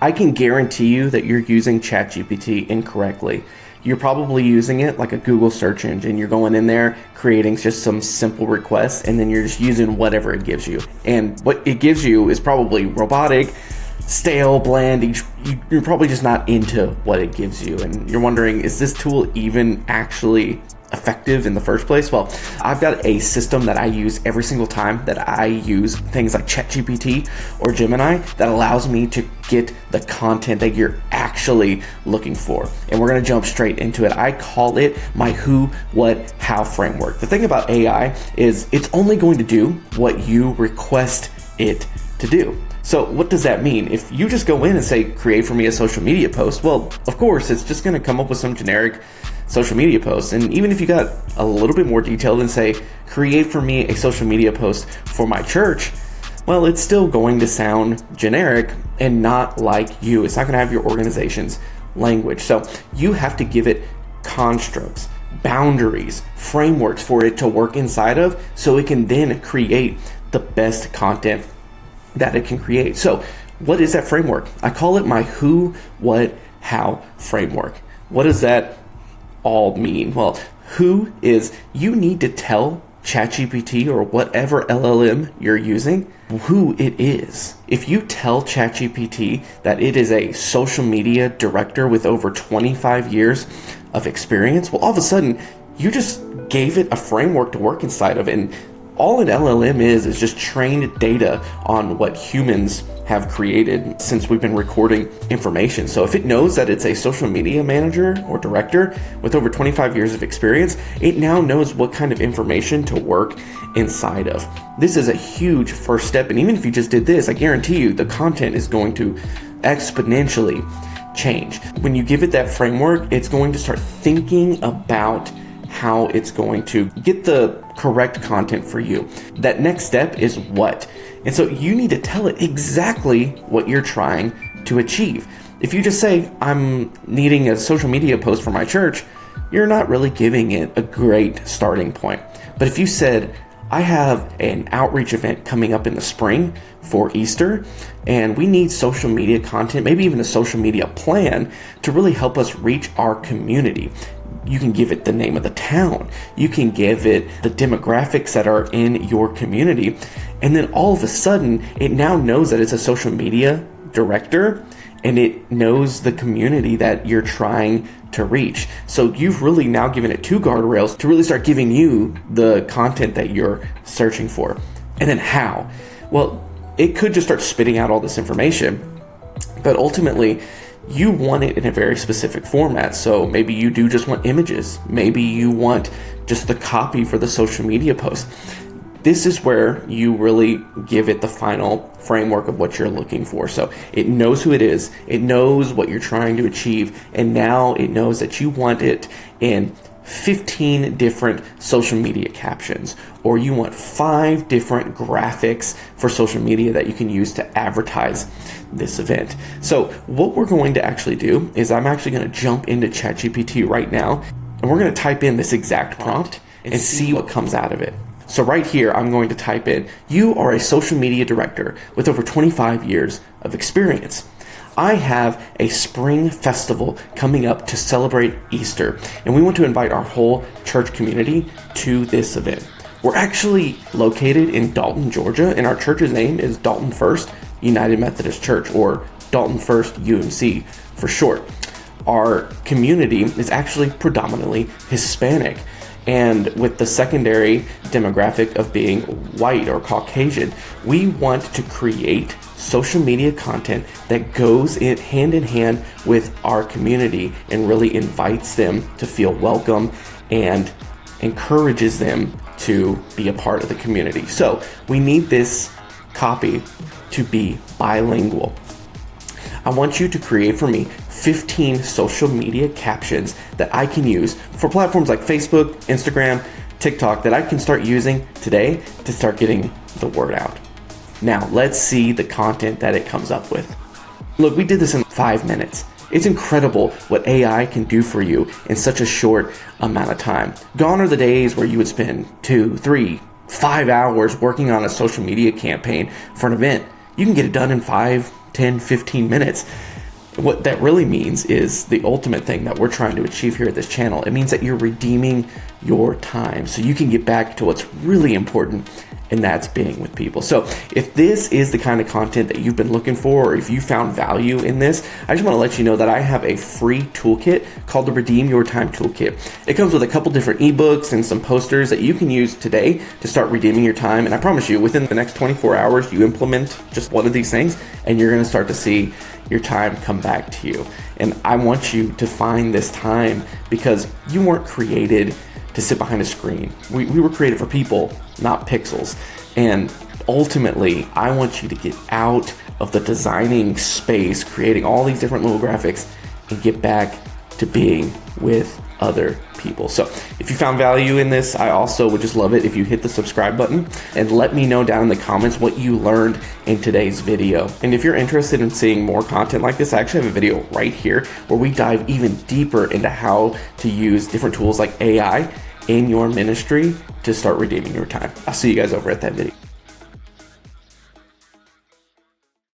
I can guarantee you that you're using ChatGPT incorrectly. You're probably using it like a Google search engine. You're going in there, creating just some simple requests, and then you're just using whatever it gives you. And what it gives you is probably robotic, stale, bland. You're probably just not into what it gives you. And you're wondering, is this tool even actually effective in the first place? Well, I've got a system that I use every single time that I use things like ChatGPT or Gemini that allows me to get the content that you're actually looking for. And we're going to jump straight into it. I call it my who, what, how framework. The thing about AI is it's only going to do what you request it to do. So what does that mean? If you just go in and say, create for me a social media post, well, of course, it's just going to come up with some generic social media posts. And even if you got a little bit more detailed and say, create for me a social media post for my church, well, it's still going to sound generic and not like you. It's not going to have your organization's language. So you have to give it constructs, boundaries, frameworks for it to work inside of, so it can then create the best content that it can create. So what is that framework? I call it my who, what, how framework. What does that all mean? Well, who is you need to tell ChatGPT or whatever LLM you're using who it is. If you tell ChatGPT that it is a social media director with over 25 years of experience, well, all of a sudden you just gave it a framework to work inside of. And all an LLM is just trained data on what humans have created since we've been recording information. So if it knows that it's a social media manager or director with over 25 years of experience, it now knows what kind of information to work inside of. This is a huge first step. And even if you just did this, I guarantee you the content is going to exponentially change. When you give it that framework, it's going to start thinking about how it's going to get the correct content for you. That next step is what. And so you need to tell it exactly what you're trying to achieve. If you just say, I'm needing a social media post for my church, you're not really giving it a great starting point. But if you said, I have an outreach event coming up in the spring for Easter, and we need social media content, maybe even a social media plan to really help us reach our community. You can give it the name of the town. You can give it the demographics that are in your community. And then all of a sudden, it now knows that it's a social media director, and it knows the community that you're trying to reach. So you've really now given it 2 guardrails to really start giving you the content that you're searching for. And then how? Well, it could just start spitting out all this information, but ultimately, you want it in a very specific format. So maybe you do just want images. Maybe you want just the copy for the social media post. This is where you really give it the final framework of what you're looking for. So it knows who it is. It knows what you're trying to achieve. And now it knows that you want it in 15 different social media captions, or you want 5 different graphics for social media that you can use to advertise this event. So what we're going to actually do is I'm actually going to jump into ChatGPT right now, and we're going to type in this exact prompt and see what comes out of it. So right here, I'm going to type in, you are a social media director with over 25 years of experience. I have a spring festival coming up to celebrate Easter, and we want to invite our whole church community to this event. We're actually located in Dalton, Georgia, and our church's name is Dalton First United Methodist Church, or Dalton First UMC for short. Our community is actually predominantly Hispanic, and with the secondary demographic of being white or Caucasian, we want to create social media content that goes hand in hand with our community and really invites them to feel welcome and encourages them to be a part of the community. So we need this copy to be bilingual. I want you to create for me 15 social media captions that I can use for platforms like Facebook, Instagram, TikTok that I can start using today to start getting the word out. Now, let's see the content that it comes up with. Look, we did this in 5 minutes. It's incredible what AI can do for you in such a short amount of time. Gone are the days where you would spend 2, 3, 5 hours working on a social media campaign for an event. You can get it done in 5, 10, 15 minutes. What that really means is the ultimate thing that we're trying to achieve here at this channel. It means that you're redeeming your time so you can get back to what's really important, and that's being with people. So if this is the kind of content that you've been looking for, or if you found value in this, I just want to let you know that I have a free toolkit called the Redeem Your Time Toolkit. It comes with a couple different ebooks and some posters that you can use today to start redeeming your time. And I promise you, within the next 24 hours, you implement just one of these things and you're going to start to see your time come back to you. And I want you to find this time, because you weren't created to sit behind a screen. We were created for people, not pixels. And ultimately, I want you to get out of the designing space, creating all these different little graphics, and get back to being with other people. So if you found value in this, I also would just love it if you hit the subscribe button and let me know down in the comments what you learned in today's video. And if you're interested in seeing more content like this, I actually have a video right here where we dive even deeper into how to use different tools like AI in your ministry to start redeeming your time. I'll see you guys over at that video.